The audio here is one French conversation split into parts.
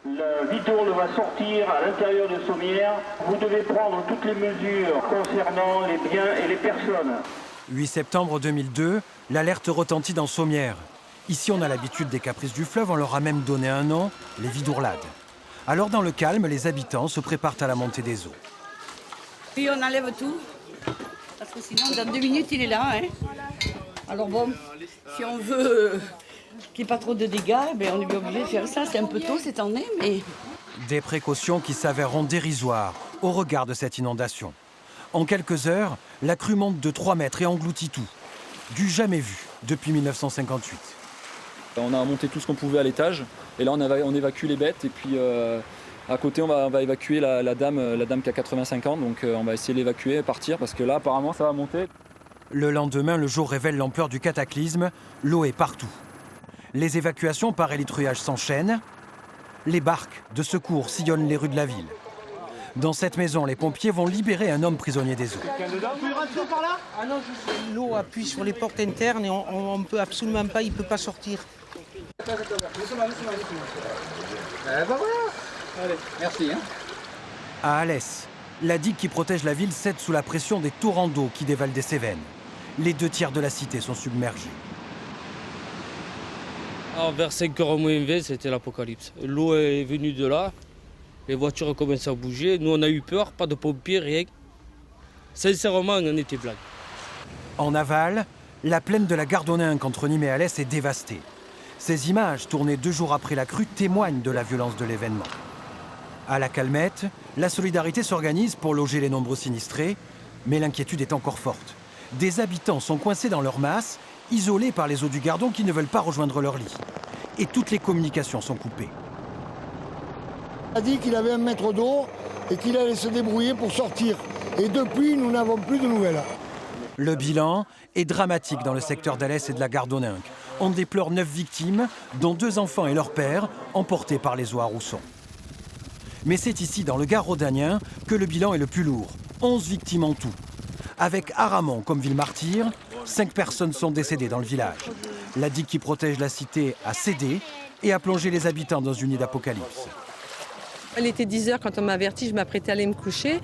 La Vidourle va sortir à l'intérieur de Sommières. Vous devez prendre toutes les mesures concernant les biens et les personnes. 8 septembre 2002, l'alerte retentit dans Sommières. Ici, on a l'habitude des caprices du fleuve, on leur a même donné un nom, les vidourlades. Alors, dans le calme, les habitants se préparent à la montée des eaux. Puis on enlève tout, parce que sinon, dans 2 minutes, il est là. Hein. Alors bon, si on veut qu'il n'y ait pas trop de dégâts, on est obligé de faire ça. C'est un peu tôt cette année, mais... Des précautions qui s'avèreront dérisoires au regard de cette inondation. En quelques heures, la crue monte de 3 mètres et engloutit tout. Du jamais vu depuis 1958. On a monté tout ce qu'on pouvait à l'étage et là on évacue les bêtes et puis à côté on va évacuer la dame qui a 85 ans, donc on va essayer de l'évacuer et partir parce que là apparemment ça va monter. Le lendemain, le jour révèle l'ampleur du cataclysme, l'eau est partout. Les évacuations par élitruage s'enchaînent, les barques de secours sillonnent les rues de la ville. Dans cette maison, les pompiers vont libérer un homme prisonnier des eaux. L'eau appuie sur les portes internes et on ne peut absolument pas, il ne peut pas sortir. Allez, merci. À Alès, la digue qui protège la ville cède sous la pression des torrents d'eau qui dévalent des Cévennes. Les 2 tiers de la cité sont submergés. Alors, vers 5h moins 20, c'était l'apocalypse. L'eau est venue de là, les voitures ont commencé à bouger. Nous, on a eu peur, pas de pompiers, rien. Sincèrement, on en était blague. En aval, la plaine de la Gardoninque entre Nîmes et Alès est dévastée. Ces images, tournées 2 jours après la crue, témoignent de la violence de l'événement. À la Calmette, la solidarité s'organise pour loger les nombreux sinistrés, mais l'inquiétude est encore forte. Des habitants sont coincés dans leur masse, isolés par les eaux du Gardon qui ne veulent pas rejoindre leur lit. Et toutes les communications sont coupées. Il a dit qu'il avait 1 mètre d'eau et qu'il allait se débrouiller pour sortir. Et depuis, nous n'avons plus de nouvelles. Le bilan est dramatique dans le secteur d'Alès et de la Gardoninque. On déplore 9 victimes, dont 2 enfants et leur père, emportés par les eaux à Rousson. Mais c'est ici, dans le Gard rhodanien, que le bilan est le plus lourd. 11 victimes en tout. Avec Aramon comme ville martyre, 5 personnes sont décédées dans le village. La digue qui protège la cité a cédé et a plongé les habitants dans une nuit d'apocalypse. Il était 10h quand on m'a averti, je m'apprêtais à aller me coucher.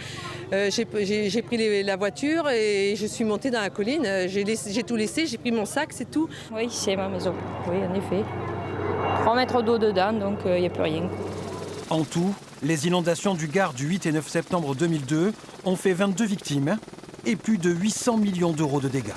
J'ai pris la voiture et je suis montée dans la colline. J'ai tout laissé, j'ai pris mon sac, c'est tout. Oui, c'est ma maison. Oui, en effet. 3 mètres d'eau dedans, donc il n'y a plus rien. En tout, les inondations du Gard du 8 et 9 septembre 2002 ont fait 22 victimes et plus de 800 millions d'euros de dégâts.